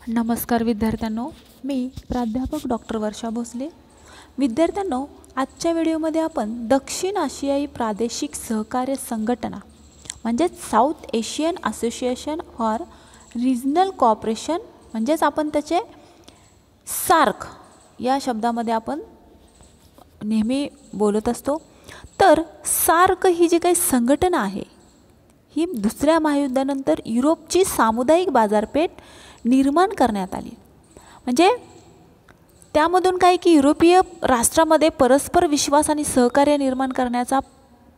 नमस्कार विद्यार्थ्यांनो, मी प्राध्यापक डॉक्टर वर्षा भोसले. विद्यार्थ्यांनो, आजच्या व्हिडिओमध्ये आपण दक्षिण आशियाई प्रादेशिक सहकार्य संघटना म्हणजेच south Asian association for regional cooperation म्हणजेच आपण त्याचे सार्क या शब्दामध्ये आपण नेहमी बोलत असतो. तर सार्क ही जी काही संघटना आहे ही दुसऱ्या महायुद्धानंतर युरोपची सामुदायिक बाजारपेठ निर्माण करण्यात आली. म्हणजे त्यामधून काय की युरोपीय राष्ट्रामध्ये परस्पर विश्वास आणि सहकार्य निर्माण करण्याचा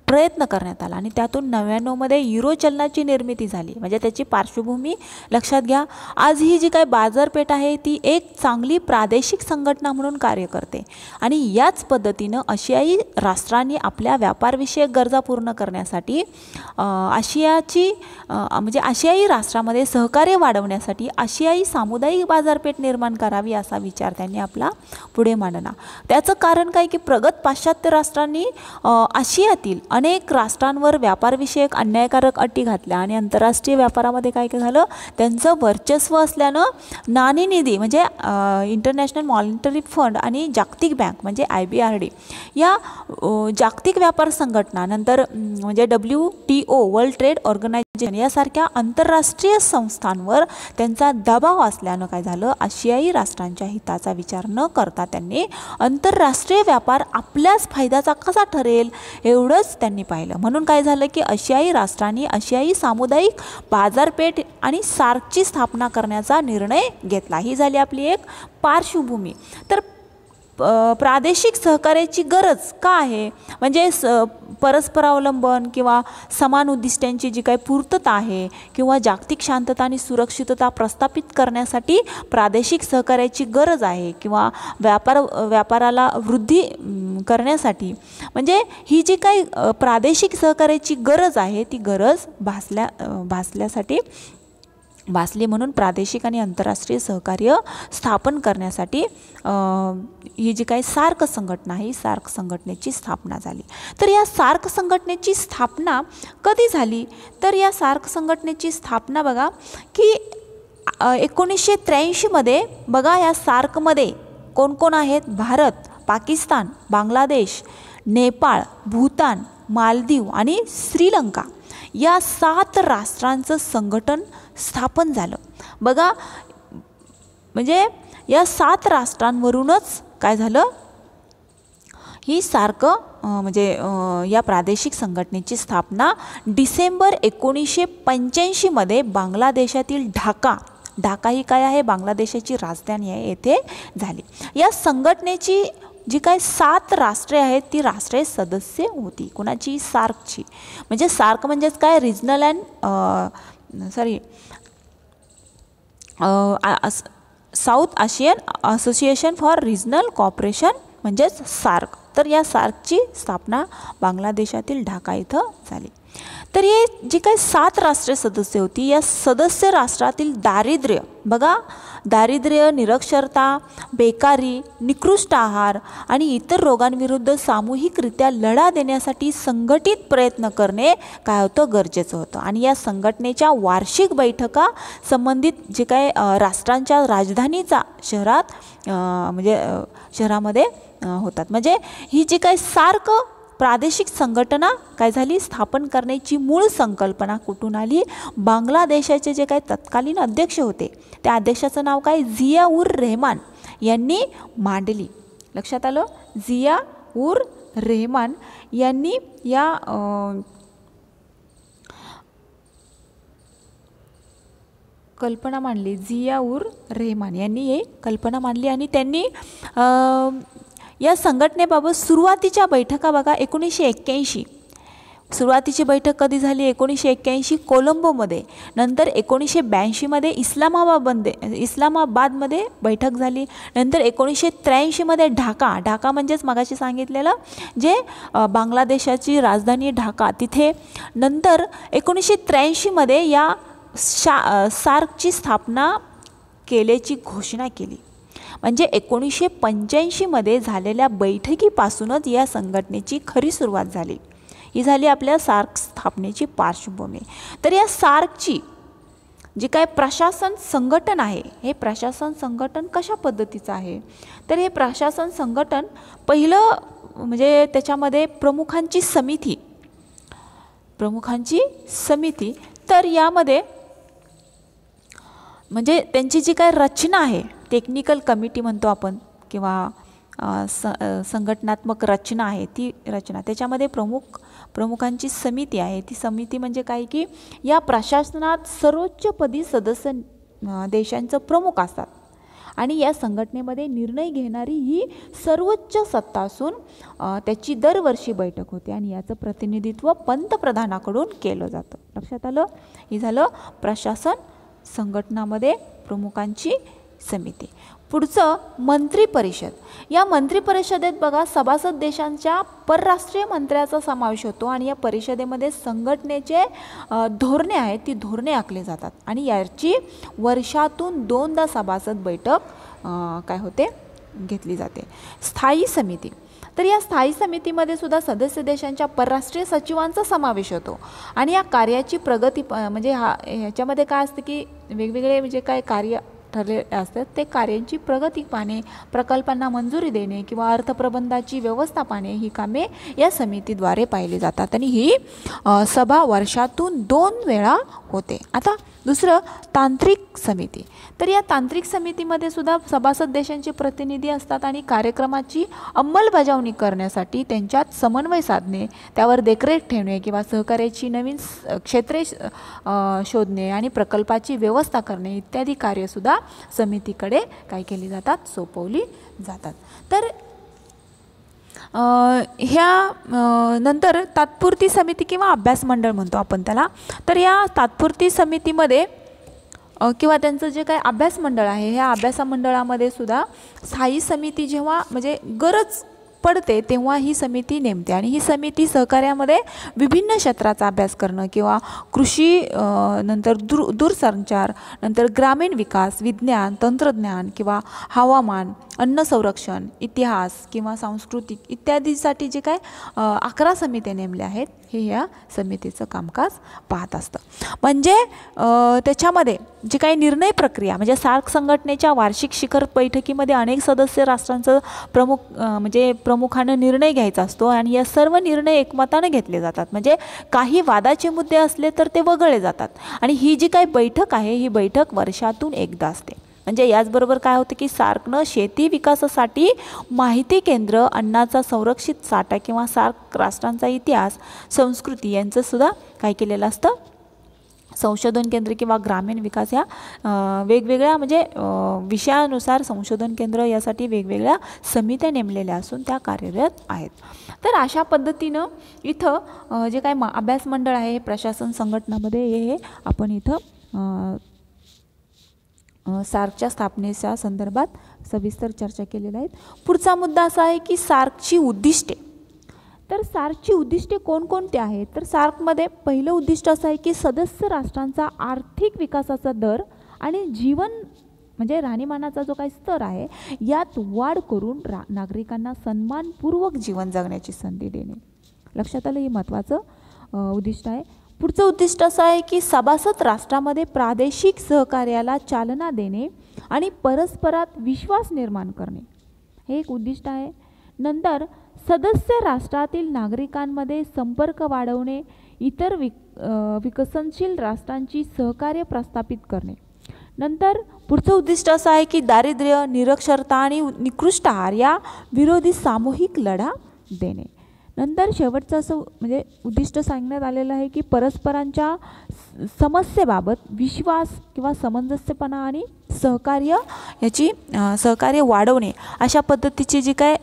प्रयत्न करण्यात आला आणि त्यातून 99 मध्ये युरो चलनाची निर्मिती झाली. म्हणजे त्याची पार्श्वभूमी लक्षात घ्या. आज ही जी काही बाजारपेठ आहे ती एक चांगली प्रादेशिक संघटना म्हणून कार्य करते आणि याच पद्धतीनं आशियाई राष्ट्रांनी आपल्या व्यापारविषयक गरजा पूर्ण करण्यासाठी आशियाई राष्ट्रामध्ये सहकार्य वाढवण्यासाठी आशियाई सामुदायिक बाजारपेठ निर्माण करावी असा विचार त्यांनी आपला पुढे मांडला. त्याचं कारण काय की प्रगत पाश्चात्य राष्ट्रांनी आशियातील अनेक राष्ट्रांवर व्यापारविषयक अन्यायकारक अटी घातल्या आणि आंतरराष्ट्रीय व्यापारामध्ये काय झालं, त्यांचं वर्चस्व असल्यानं नाणेनिधी म्हणजे इंटरनॅशनल मॉनिटरी फंड आणि जागतिक बँक म्हणजे IBRD या जागतिक व्यापार संघटना नंतर म्हणजे WTO वर्ल्ड ट्रेड ऑर्गनायझेशन यासारख्या आंतरराष्ट्रीय संस्थांवर त्यांचा दबाव असल्यानं काय झालं, आशियाई राष्ट्रांच्या हिताचा विचार न करता त्यांनी आंतरराष्ट्रीय व्यापार आपल्याच फायद्याचा कसा ठरेल एवढंच त्यांनी पाहिलं. म्हणून काय झालं की आशियाई राष्ट्रांनी आशियाई सामुदायिक बाजारपेठ आणि सार्कची स्थापना करण्याचा निर्णय घेतला. ही झाली आपली एक पार्श्वभूमी. तर प्रादेशिक सहकार्याची गरज का आहे, म्हणजे परस्परावलंबन किंवा समान उद्दिष्टांची जी काही पूर्तता आहे किंवा जागतिक शांतता आणि सुरक्षितता प्रस्थापित करण्यासाठी प्रादेशिक सहकार्याची गरज आहे किंवा व्यापाराला वृद्धी करण्यासाठी म्हणजे ही जी काही प्रादेशिक सहकार्याची गरज आहे ती गरज भासल्यासाठी भासली. म्हणून प्रादेशिक आणि आंतरराष्ट्रीय सहकार्य स्थापन करण्यासाठी ही जी काही सार्क संघटना आहे सार्क संघटनेची स्थापना झाली. तर या सार्क संघटनेची स्थापना कधी झाली, तर या सार्क संघटनेची स्थापना बघा की 1983 मध्ये बघा या सार्कमध्ये कोण कोण आहेत, भारत, पाकिस्तान, बांगलादेश, नेपाळ, भूतान, मालदीव आणि श्रीलंका या 7 राष्ट्रांचं संघटन स्थापन झालं. बघा म्हणजे या 7 राष्ट्रांवरूनच काय झालं, ही सार्क म्हणजे या प्रादेशिक संघटनेची स्थापना डिसेंबर 1985 मध्ये बांगलादेशातील ढाका ही काय आहे, बांगलादेशाची राजधानी आहे, येथे झाली. या संघटनेची जी काय 7 राष्ट्रे आहेत ती राष्ट्रे सदस्य होती. कुणाची, सार्कची. म्हणजे सार्क म्हणजेच काय, regional South Asian association for regional cooperation म्हणजेच सार्क. तर या सार्कची स्थापना बांगलादेशातील ढाका इथं झाली. तर हे जी काही 7 राष्ट्रीय सदस्य होती या सदस्य राष्ट्रातील दारिद्र्य बघा, दारिद्र्य, निरक्षरता, बेकारी, निकृष्ट आहार आणि इतर रोगांविरुद्ध सामूहिकरित्या लढा देण्यासाठी संघटित प्रयत्न करणे काय होतं, गरजेचं होतं. आणि या संघटनेच्या वार्षिक बैठका संबंधित जे काय राष्ट्रांच्या राजधानीचा शहरामध्ये होतात. म्हणजे ही जी काही सार्क प्रादेशिक संघटना काय झाली, स्थापन करण्याची मूळ संकल्पना कुठून आली, बांगलादेशाचे जे काही तत्कालीन अध्यक्ष होते त्या अध्यक्षाचं नाव काय, झिया उर रेहमान यांनी मांडली. लक्षात आलं, झिया उर रेहमान यांनी या कल्पना मांडली. झिया उर रेहमान यांनी ही कल्पना मांडली आणि त्यांनी या संघटनेबाबत सुरुवातीच्या बैठका बघा 1981 सुरुवातीची बैठक कधी झाली, 1981 कोलंबोमध्ये. नंतर 1982 मध्ये इस्लामाबादमध्ये बैठक झाली. नंतर 1983 मध्ये ढाका म्हणजेच मगाशी सांगितलेलं जे बांगलादेशाची राजधानी ढाका तिथे. नंतर 1983 मध्ये या सार्कची स्थापना केल्याची घोषणा केली. म्हणजे 1985 मध्ये झालेल्या बैठकीपासूनच या संघटनेची खरी सुरुवात झाली. ही झाली आपल्या सार्क स्थापनेची पार्श्वभूमी. तर या सार्कची जे काय प्रशासन संघटन आहे, हे प्रशासन संघटन कशा पद्धतीचं आहे, तर हे प्रशासन संघटन पहिलं म्हणजे त्याच्यामध्ये प्रमुखांची समिती, तर यामध्ये म्हणजे त्यांची जी काय रचना आहे, टेक्निकल कमिटी म्हणतो आपण किंवा संघटनात्मक रचना आहे, ती रचना त्याच्यामध्ये प्रमुखांची समिती आहे. ती समिती म्हणजे काय की या प्रशासनात सर्वोच्चपदी सदस्य देशांचं प्रमुख असतात आणि या संघटनेमध्ये निर्णय घेणारी ही सर्वोच्च सत्ता असून त्याची दरवर्षी बैठक होते आणि याचं प्रतिनिधित्व पंतप्रधानाकडून केलं जातं. लक्षात आलं? हे झालं प्रशासन संघटनामध्ये प्रमुखांची समिती. पुढचं मंत्रिपरिषद. या मंत्रिपरिषदेत बघा सभासद देशांच्या परराष्ट्रीय मंत्र्याचा समावेश होतो आणि या परिषदेमध्ये संघटनेचे धोरणे आहेत, ती धोरणे आखली जातात आणि याची वर्षातून 2दा सभासद बैठक काय होते घेतली जाते. स्थायी समिती. तर या स्थायी समितीमध्ये सुद्धा सदस्य देशांच्या परराष्ट्रीय सचिवांचा समावेश होतो आणि या कार्याची प्रगती म्हणजे ह्याच्यामध्ये काय असतं की वेगवेगळे म्हणजे काय कार्य ठरले असतात, ते कार्यांची प्रगती पाहणे, प्रकल्पांना मंजुरी देणे किंवा अर्थप्रबंधाची व्यवस्था पाहणे ही कामे या समितीद्वारे पाहिली जातात आणि ही सभा वर्षातून 2 वेळा होते. आता दुसरं तांत्रिक समिती. तर या तांत्रिक समितीमध्ये सुद्धा सभासद देशांचे प्रतिनिधी असतात आणि कार्यक्रमाची अंमलबजावणी करण्यासाठी त्यांच्यात समन्वय साधणे, त्यावर देखरेख ठेवणे किंवा सहकार्याची नवीन क्षेत्रे शोधणे आणि प्रकल्पाची व्यवस्था करणे इत्यादी कार्यसुद्धा समितीकडे काय केली जातात, सोपवली जातात. तर ह्या नंतर तात्पुरती समिती किंवा अभ्यास मंडळ म्हणतो आपण त्याला. तर या तात्पुरती समितीमध्ये किंवा त्यांचं जे काही अभ्यास मंडळ आहे, ह्या अभ्यास मंडळामध्ये सुद्धा स्थायी समिती जेव्हा म्हणजे गरज पडते तेव्हा ही समिती नेमते आणि ही समिती सहकार्यामध्ये विभिन्न क्षेत्राचा अभ्यास करणं किंवा कृषी, नंतर दूरसंचार, नंतर ग्रामीण विकास, विज्ञान, तंत्रज्ञान किंवा हवामान, अन्न संरक्षण, इतिहास किंवा सांस्कृतिक इत्यादीसाठी जे काय 11 समित्या नेमल्या आहेत हे या समितीचं कामकाज पाहत असतं. म्हणजे त्याच्यामध्ये जी काही निर्णय प्रक्रिया म्हणजे सार्क संघटनेच्या वार्षिक शिखर बैठकीमध्ये अनेक सदस्य राष्ट्रांचं म्हणजे प्रमुखानं निर्णय घ्यायचा असतो आणि या सर्व निर्णय एकमताने घेतले जातात. म्हणजे काही वादाचे मुद्दे असले तर ते वगळले जातात आणि ही जी काही बैठक आहे ही बैठक वर्षातून एकदा असते. म्हणजे याचबरोबर काय होतं की सार्कनं शेती विकासासाठी माहिती केंद्र, अन्नाचा संरक्षित साठा किंवा सार्क राष्ट्रांचा इतिहास, संस्कृती यांचंसुद्धा काय केलेलं असतं, संशोधन केंद्र किंवा ग्रामीण विकास या वेगवेगळ्या म्हणजे विषयानुसार संशोधन केंद्र यासाठी वेगवेगळ्या समित्या नेमलेल्या असून त्या कार्यरत आहेत. तर अशा पद्धतीनं इथं जे काय अभ्यास मंडळ आहे हे प्रशासन संघटनामध्ये हे आपण इथं सार्कच्या स्थापनेच्या संदर्भात सविस्तर चर्चा केलेल्या आहेत. पुढचा मुद्दा असा आहे की सार्कची उद्दिष्टे. तर सार्कची उद्दिष्टे कोणकोणती आहेत, तर सार्कमध्ये पहिलं उद्दिष्ट असं आहे की सदस्य राष्ट्रांचा आर्थिक विकासाचा दर आणि जीवन म्हणजे राहणीमानाचा जो काही स्तर आहे यात वाढ करून नागरिकांना सन्मानपूर्वक जीवन जगण्याची संधी देणे. लक्षात आलं, हे महत्त्वाचं उद्दिष्ट आहे. पुढचं उद्दिष्ट असं आहे की सभासद राष्ट्रामध्ये प्रादेशिक सहकार्याला चालना देणे आणि परस्परात विश्वास निर्माण करणे हे एक उद्दिष्ट आहे. नंतर सदस्य राष्ट्रातील नागरिकांमध्ये संपर्क वाढवणे, इतर विकसनशील राष्ट्रांची सहकार्य प्रस्थापित करणे. नंतर पुढचं उद्दिष्ट असं आहे की दारिद्र्य, निरक्षरता आणि निकृष्ट आहार या विरोधी सामूहिक लढा देणे. नंतर शेवटचं असं म्हणजे उद्दिष्ट सांगण्यात आलेलं आहे की परस्परांच्या समस्येबाबत विश्वास किंवा समंजस्यपणा आणि सहकार्य वाढवणे अशा पद्धतीची जी काय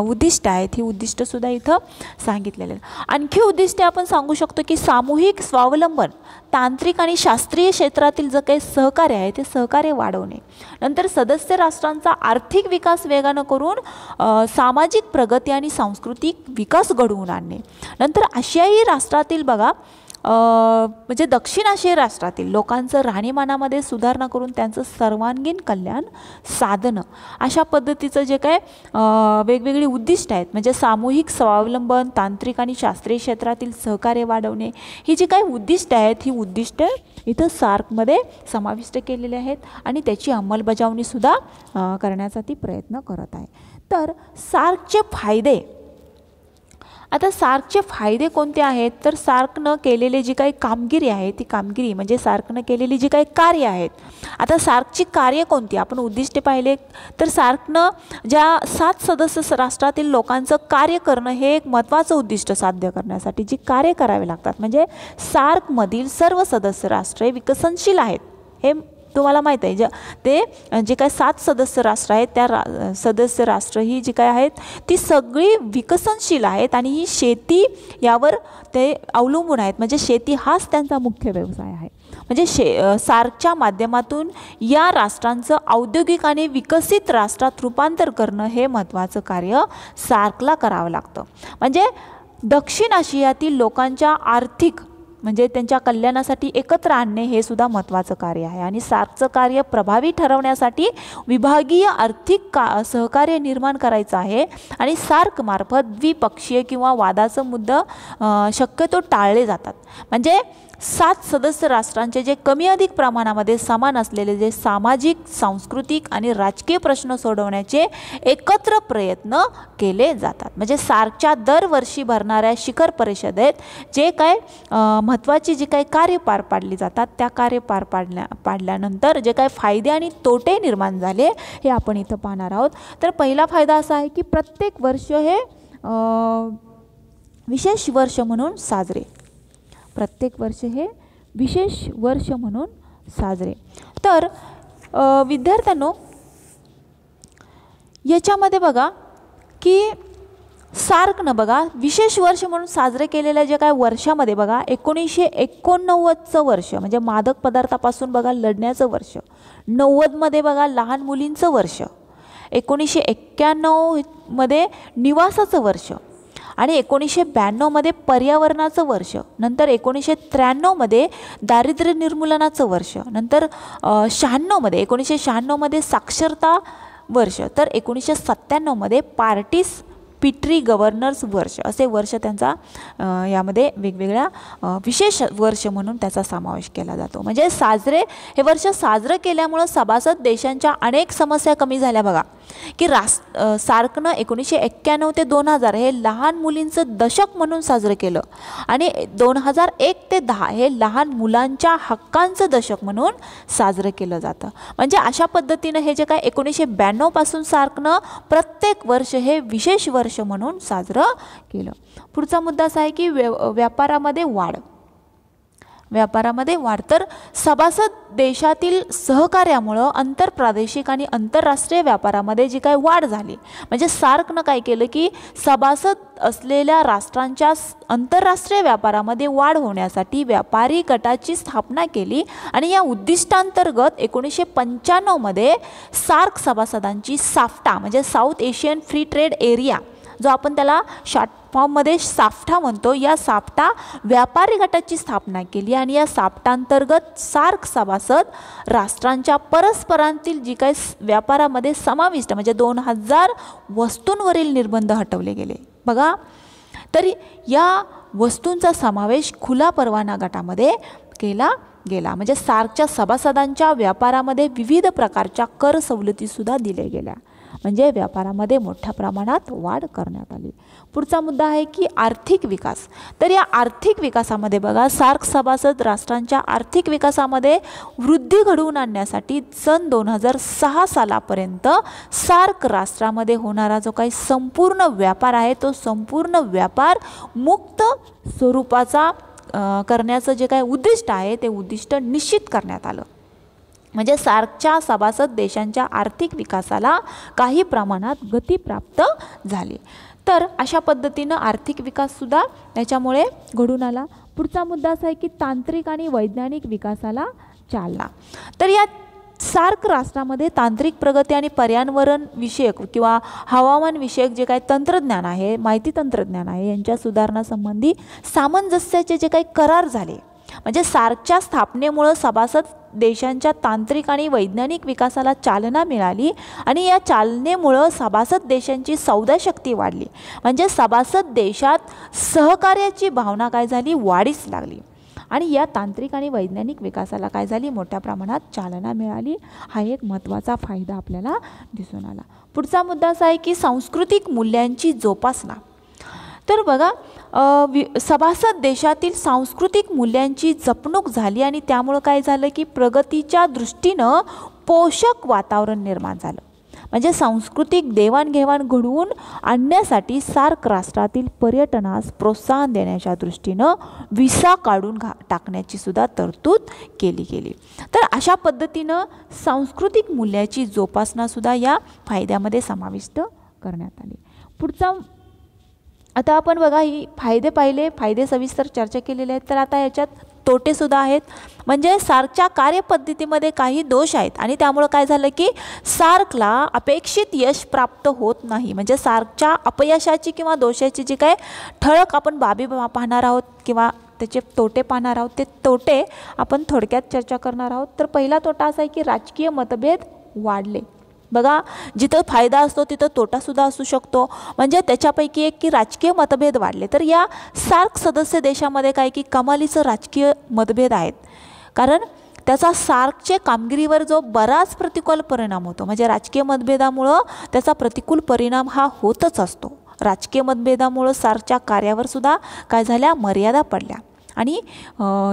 उद्दिष्ट आहेत ही उद्दिष्टसुद्धा इथं सांगितलेले आहेत. आणखी उद्दिष्टे आपण सांगू शकतो की सामूहिक स्वावलंबन, तांत्रिक आणि शास्त्रीय क्षेत्रातील जे काही सहकार्य आहे ते सहकार्य वाढवणे. नंतर सदस्य राष्ट्रांचा आर्थिक विकास वेगानं करून सामाजिक प्रगती आणि सांस्कृतिक विकास घडवून आणणे. नंतर आशियाई राष्ट्रातील बघा म्हणजे दक्षिण आशियाई राष्ट्रातील लोकांचं राहणीमानामध्ये सुधारणा करून त्यांचं सर्वांगीण कल्याण साधणं, अशा पद्धतीचं जे काय वेगवेगळी उद्दिष्ट आहेत, म्हणजे सामूहिक स्वावलंबन, तांत्रिक आणि शास्त्रीय क्षेत्रातील सहकार्य वाढवणे, ही जी काही उद्दिष्ट आहेत, ही उद्दिष्ट इथं सार्कमध्ये समाविष्ट केलेले आहेत आणि त्याची अंमलबजावणीसुद्धा करण्याचा ती प्रयत्न करत आहे. तर सार्कचे फायदे, आता सार्कचे फायदे कोणते आहेत, तर सार्कनं केलेली जी काही कामगिरी आहे, ती कामगिरी म्हणजे सार्कनं केलेली जी काही कार्य आहेत. आता सार्कची कार्य कोणती, आपण उद्दिष्टे पाहिले तर सार्कनं ज्या 7 सदस्य राष्ट्रातील लोकांचं कार्य करणं हे एक महत्त्वाचं उद्दिष्ट साध्य करण्यासाठी जी कार्य करावे लागतात, म्हणजे सार्कमधील सर्व सदस्य राष्ट्रे विकसनशील आहेत, हे तुम्हाला माहीत आहे. जे काय 7 सदस्य राष्ट्र आहेत, त्या सदस्य राष्ट्र ही जी काय आहेत ती सगळी विकसनशील आहेत आणि ही शेती यावर ते अवलंबून आहेत, म्हणजे शेती हाच त्यांचा मुख्य व्यवसाय आहे. म्हणजे सार्कच्या माध्यमातून या राष्ट्रांचं औद्योगिक आणि विकसित राष्ट्रात रूपांतर करणं हे महत्त्वाचं कार्य सार्कला करावं लागतं. म्हणजे दक्षिण आशियातील लोकांच्या आर्थिक म्हणजे त्यांच्या कल्याणासाठी एकत्र आणणे हे सुद्धा महत्त्वाचं कार्य आहे. आणि सार्कचं कार्य प्रभावी ठरवण्यासाठी विभागीय आर्थिक सहकार्य निर्माण करायचं आहे आणि सार्कमार्फत द्विपक्षीय किंवा वादाचं मुद्दा शक्यतो टाळले जातात. म्हणजे 7 सदस्य राष्ट्रांचे जे कमी अधिक प्रमाणामध्ये समान असलेले जे सामाजिक, सांस्कृतिक आणि राजकीय प्रश्न सोडवण्याचे एकत्र प्रयत्न केले जातात. म्हणजे सार्कच्या दरवर्षी भरणाऱ्या शिखर परिषदेत जे काय महत्त्वाची जी काही कार्य पार पाडली जातात, त्या कार्य पार पाडल्यानंतर जे काय फायदे आणि तोटे निर्माण झाले हे आपण इथं पाहणार आहोत. तर पहिला फायदा असा आहे की प्रत्येक वर्ष हे विशेष वर्ष म्हणून साजरे, प्रत्येक वर्ष हे विशेष वर्ष म्हणून साजरे. तर विद्यार्थ्यांनो, याच्यामध्ये बघा की सार्कनं बघा विशेष वर्ष म्हणून साजरे केलेल्या जे काय वर्षामध्ये बघा 1989चं वर्ष म्हणजे मादक पदार्थापासून बघा लढण्याचं वर्ष, 90मध्ये बघा लहान मुलींचं वर्ष, 1991मध्ये निवासाचं वर्ष आणि 1992मध्ये पर्यावरणाचं वर्ष, नंतर 1993मध्ये दारिद्र्य निर्मूलनाचं वर्ष, नंतर 1996मध्ये साक्षरता वर्ष, तर 1997मध्ये पार्टिसिपेटरी गव्हर्नन्स वर्ष, असे वर्ष त्यांचा यामध्ये वेगवेगळ्या विशेष वर्ष म्हणून त्याचा समावेश केला जातो. म्हणजे हे वर्ष साजरं केल्यामुळं सभासद देशांच्या अनेक समस्या कमी झाल्या. बघा की सार्कनं 1991 ते 2000 हे लहान मुलींचं दशक म्हणून साजरं केलं आणि 2001 ते 10 हे लहान मुलांच्या हक्कांचं दशक म्हणून साजरं केलं जातं. म्हणजे अशा पद्धतीनं हे जे काय 1992 पासून सार्कनं प्रत्येक वर्ष हे विशेष वर्ष म्हणून साजरं केलं. पुढचा मुद्दा असा आहे की व्यापारामध्ये वाढ. तर सभासद देशातील सहकार्यामुळं आंतरप्रादेशिक आणि आंतरराष्ट्रीय व्यापारामध्ये जी काय वाढ झाली, म्हणजे सार्कनं काय केलं की सभासद असलेल्या राष्ट्रांच्या आंतरराष्ट्रीय व्यापारामध्ये वाढ होण्यासाठी व्यापारी गटाची स्थापना केली आणि या उद्दिष्टांतर्गत 1995मध्ये सार्क सभासदांची साफ्टा म्हणजे south Asian free trade area, जो आपण त्याला शॉर्ट फॉर्ममध्ये साफ्टा म्हणतो, या साफ्टा व्यापारी गटाची स्थापना केली आणि या साफ्टांतर्गत सार्क सभासद राष्ट्रांच्या परस्परांतील जी काही व्यापारामध्ये समाविष्ट म्हणजे 2000 वस्तूंवरील निर्बंध हटवले गेले. बघा, तरी या वस्तूंचा समावेश खुला परवाना गटामध्ये केला गेला. म्हणजे सार्कच्या सभासदांच्या व्यापारामध्ये विविध प्रकारच्या कर सवलतीसुद्धा दिल्या गेल्या, म्हणजे व्यापारामध्ये मोठ्या प्रमाणात वाढ करण्यात आली. पुढचा मुद्दा आहे की आर्थिक विकास. तर या आर्थिक विकासामध्ये बघा सार्क सभासद राष्ट्रांच्या आर्थिक विकासामध्ये वृद्धी घडवून आणण्यासाठी सन 2006 सालापर्यंत सार्क राष्ट्रामध्ये होणारा जो काही संपूर्ण व्यापार आहे तो संपूर्ण व्यापार मुक्त स्वरूपाचा करण्याचं जे काही उद्दिष्ट आहे ते उद्दिष्ट निश्चित करण्यात आलं. म्हणजे सार्कच्या सभासद देशांच्या आर्थिक विकासाला काही प्रमाणात गती प्राप्त झाली. तर अशा पद्धतीनं आर्थिक विकाससुद्धा त्याच्यामुळे घडून आला. पुढचा मुद्दा असा आहे की तांत्रिक आणि वैज्ञानिक विकासाला चालना. तर या सार्क राष्ट्रामध्ये तांत्रिक प्रगती आणि पर्यावरण विषयक किंवा हवामान विषयक जे काही तंत्रज्ञान आहे, माहिती तंत्रज्ञान आहे, यांच्या सुधारणासंबंधी सामंजस्याचे जे काही करार झाले, म्हणजे सार्कच्या स्थापनेमुळं सभासद देशांच्या तांत्रिक आणि वैज्ञानिक विकासाला चालना मिळाली आणि या चालनेमुळं सभासद देशांची सौदाशक्ती वाढली, म्हणजे सभासद देशात सहकार्याची भावना काय झाली, वाढीस लागली आणि या तांत्रिक आणि वैज्ञानिक विकासाला काय झाली, मोठ्या प्रमाणात चालना मिळाली. हा एक महत्त्वाचा फायदा आपल्याला दिसून आला. पुढचा मुद्दा असा आहे की सांस्कृतिक मूल्यांची जोपासना. तर बघा, सभासद देशातील सांस्कृतिक मूल्यांची जपणूक झाली आणि त्यामुळं काय झालं की प्रगतीच्या दृष्टीनं पोषक वातावरण निर्माण झालं. म्हणजे सांस्कृतिक देवाणघेवाण घडवून आणण्यासाठी सार्क राष्ट्रातील पर्यटनास प्रोत्साहन देण्याच्या दृष्टीनं व्हिसा काढून टाकण्याची सुद्धा तरतूद केली गेली. तर अशा पद्धतीनं सांस्कृतिक मूल्याची जोपासनासुद्धा या फायद्यामध्ये समाविष्ट करण्यात आली. पुढचा, आता आपण बघा ही फायदे पाहिले, फायदे सविस्तर चर्चा केलेले आहेत. तर आता याच्यात तोटेसुद्धा आहेत. म्हणजे सार्कच्या कार्यपद्धतीमध्ये काही दोष आहेत आणि त्यामुळं काय झालं की सार्कला अपेक्षित यश प्राप्त होत नाही. म्हणजे सार्कच्या अपयशाची किंवा दोषाची जी काय ठळक आपण बाबी पाहणार आहोत किंवा त्याचे तोटे पाहणार आहोत, ते तोटे आपण थोडक्यात चर्चा करणार आहोत. तर पहिला तोटा असा आहे की राजकीय मतभेद वाढले. बघा, जिथं फायदा असतो तिथं तोटासुद्धा असू शकतो. म्हणजे त्याच्यापैकी एक की राजकीय मतभेद वाढले. तर या सार्क सदस्य देशामध्ये काय की कमालीचं राजकीय मतभेद आहेत, कारण त्याचा सार्कचे कामगिरीवर जो बराच प्रतिकूल परिणाम होतो. म्हणजे राजकीय मतभेदामुळं त्याचा प्रतिकूल परिणाम हा होतच असतो. राजकीय मतभेदामुळं सार्कच्या कार्यावर सुद्धा काय झाल्या, मर्यादा पडल्या आणि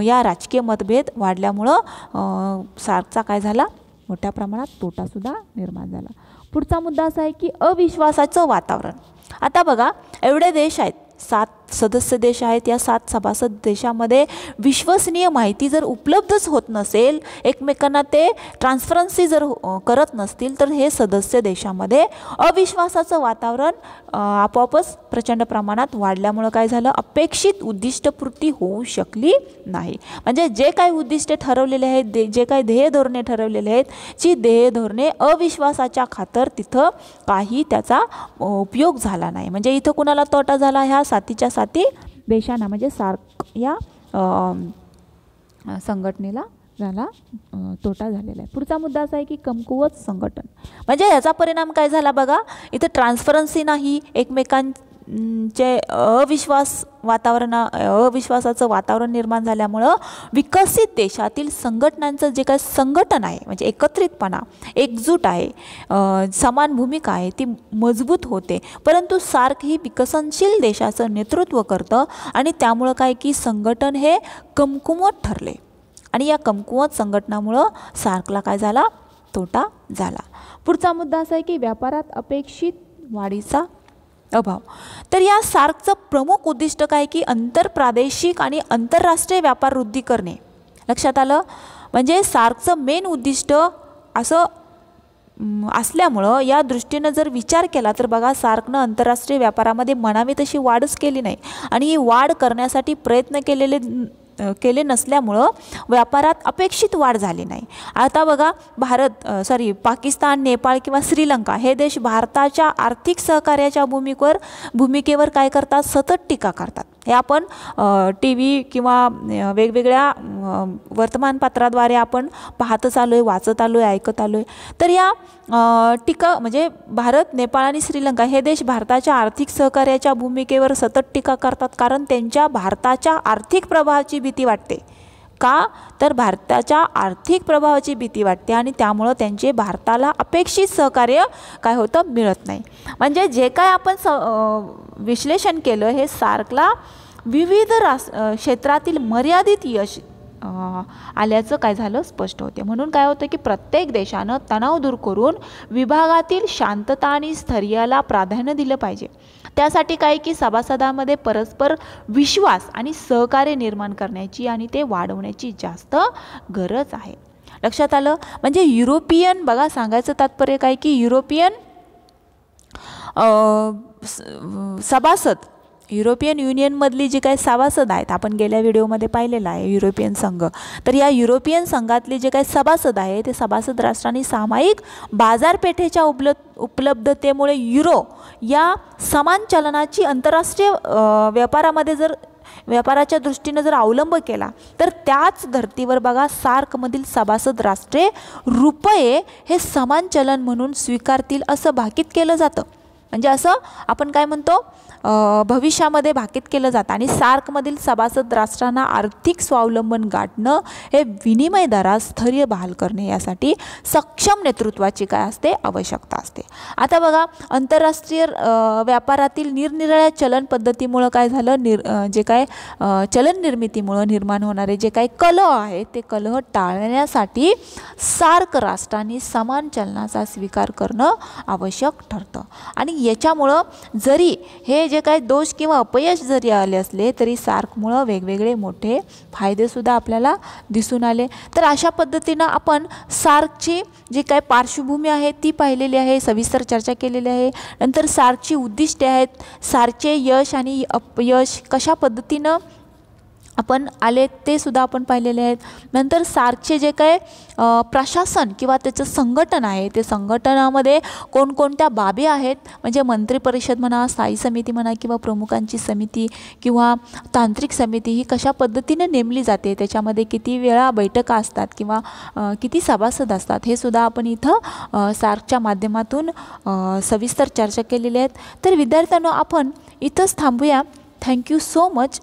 या राजकीय मतभेद वाढल्यामुळं सार्कचा काय झाला, मोठ्या प्रमाणात तोटासुद्धा निर्माण झाला. पुढचा मुद्दा असा आहे की अविश्वासाचं वातावरण. आता बघा, एवढे देश आहेत, 7 सदस्य देश आहेत. या 7 सभासद देशामध्ये विश्वसनीय माहिती जर उपलब्धच होत नसेल, एकमेकांना ते ट्रान्सफरन्सी जर करत नसतील, तर हे सदस्य देशामध्ये अविश्वासाचं वातावरण आपोआपच प्रचंड प्रमाणात वाढल्यामुळं काय झालं, अपेक्षित उद्दिष्टपूर्ती होऊ शकली नाही. म्हणजे जे काही उद्दिष्टे ठरवलेले आहेत, जे काही ध्येय धोरणे ठरवलेले आहेत, जी ध्येय धोरणे अविश्वासाच्या खातर तिथं काही त्याचा उपयोग झाला नाही. म्हणजे इथं कुणाला तोटा झाला, ह्या 7च्या 7 देशांना, म्हणजे सार्क या संघटनेला झाला तोटा झालेला आहे. पुढचा मुद्दा असा आहे की कमकुवत संघटन. म्हणजे याचा परिणाम काय झाला बघा, इथं ट्रान्सपरन्सी नाही, एकमेकांचे अविश्वासाचं वातावरण निर्माण झाल्यामुळं विकसित देशातील संघटनांचं जे काय संघटन आहे, म्हणजे एकत्रितपणा, एकजूट आहे, समान भूमिका आहे, ती मजबूत होते. परंतु सार्क ही विकसनशील देशाचं नेतृत्व करतं आणि त्यामुळं काय की संघटन हे कमकुवत ठरले आणि या कमकुवत संघटनामुळं सार्कला काय झाला, तोटा झाला. पुढचा मुद्दा असा आहे की व्यापारात अपेक्षित वाढीचा अभाव. तर या सार्कचं प्रमुख उद्दिष्ट काय की आंतरप्रादेशिक आणि आंतरराष्ट्रीय व्यापार वृद्धी करणे. लक्षात आलं, म्हणजे सार्कचं मेन उद्दिष्ट असं असल्यामुळं या दृष्टीनं जर विचार केला तर बघा, सार्कनं आंतरराष्ट्रीय व्यापारामध्ये म्हणावी तशी वाढच केली नाही आणि ही वाढ करण्यासाठी प्रयत्न केले नसल्यामुळं व्यापारात अपेक्षित वाढ झाली नाही. आता बघा, पाकिस्तान, नेपाळ किंवा श्रीलंका हे देश भारताच्या आर्थिक सहकार्याच्या भूमिकेवर काय करतात, सतत टीका करतात. हे आपण TV किंवा वेगवेगळ्या वर्तमानपत्राद्वारे आपण पाहतच आलो आहे, वाचत आलो आहे, ऐकत आलो आहे. तर या टीका म्हणजे भारत, नेपाळ आणि श्रीलंका हे देश भारताच्या आर्थिक सहकार्याच्या भूमिकेवर सतत टीका करतात, कारण त्यांच्या भारताच्या आर्थिक प्रभावाची भीती वाटते. का तर भारताच्या आर्थिक प्रभावाची भीती वाटते आणि त्यामुळं त्यांचे भारताला अपेक्षित सहकार्य काय होतं, मिळत नाही. म्हणजे जे काय आपण विश्लेषण केलं, हे सार्कला विविध क्षेत्रातील मर्यादित यश आल्याचं काय झालं, स्पष्ट होते. म्हणून काय होतं की प्रत्येक देशानं तणाव दूर करून विभागातील शांतता आणि स्थैर्याला प्राधान्य दिलं पाहिजे. त्यासाठी काय की सभासदांमध्ये परस्पर विश्वास आणि सहकार्य निर्माण करण्याची आणि ते वाढवण्याची जास्त गरज आहे. लक्षात आलं. म्हणजे युरोपियन, बघा सांगायचं तात्पर्य काय की युरोपियन सभासद युरोपियन युनियनमधली जी काही सभासद आहेत, आपण गेल्या व्हिडिओमध्ये पाहिलेलं आहे युरोपियन संघ, तर या युरोपियन संघातले जे काही सभासद आहे ते सभासद राष्ट्रांनी सामायिक बाजारपेठेच्या उपलब्धतेमुळे युरो या समान चलनाची आंतरराष्ट्रीय व्यापारामध्ये व्यापाराच्या दृष्टीने जर अवलंब केला, तर त्याच धर्तीवर बघा सार्कमधील सभासद राष्ट्रे रुपये हे समान चलन म्हणून स्वीकारतील असं भाकीत केलं जातं. म्हणजे असं आपण काय म्हणतो, भविष्यामध्ये भाकीत केलं जातं. आणि सार्कमधील सभासद राष्ट्रांना आर्थिक स्वावलंबन गाठणं हे विनिमय दरात स्थैर्य बहाल करणे यासाठी सक्षम नेतृत्वाची काय असते, आवश्यकता असते. आता बघा आंतरराष्ट्रीय व्यापारातील निरनिराळ्या चलन पद्धतीमुळं काय झालं, जे काय चलन निर्मितीमुळं निर्माण होणारे जे काही कलह आहेत ते कलह टाळण्यासाठी सार्क राष्ट्रांनी समान चलनाचा स्वीकार करणं आवश्यक ठरतं. आणि याच्यामुळं जरी हे जे काही दोष किंवा अपयश जरी आले असले तरी सार्कमुळं वेगवेगळे मोठे फायदेसुद्धा आपल्याला दिसून आले. तर अशा पद्धतीनं आपण सार्कची जी काही पार्श्वभूमी आहे ती पाहिलेली आहे, सविस्तर चर्चा केलेली आहे. नंतर सार्कची उद्दिष्टे आहेत, सार्कचे यश आणि अपयश कशा पद्धतीनं आपण आले ते सुद्धा आपण पाहिलेले आहेत. नंतर सार्कचे जे काय प्रशासन किंवा त्याचं संघटन आहे ते संघटनामध्ये कोणकोणत्या बाबी आहेत, म्हणजे मंत्रिपरिषद म्हणा, स्थायी समिती म्हणा किंवा प्रमुखांची समिती किंवा तांत्रिक समिती ही कशा पद्धतीने नेमली जाते, त्याच्यामध्ये किती वेळा बैठका असतात किंवा किती सभासद असतात, हे सुद्धा आपण इथं सार्कच्या माध्यमातून सविस्तर चर्चा केलेली आहेत. तर विद्यार्थ्यांनो आपण इथंच थांबूया. Thank you so much.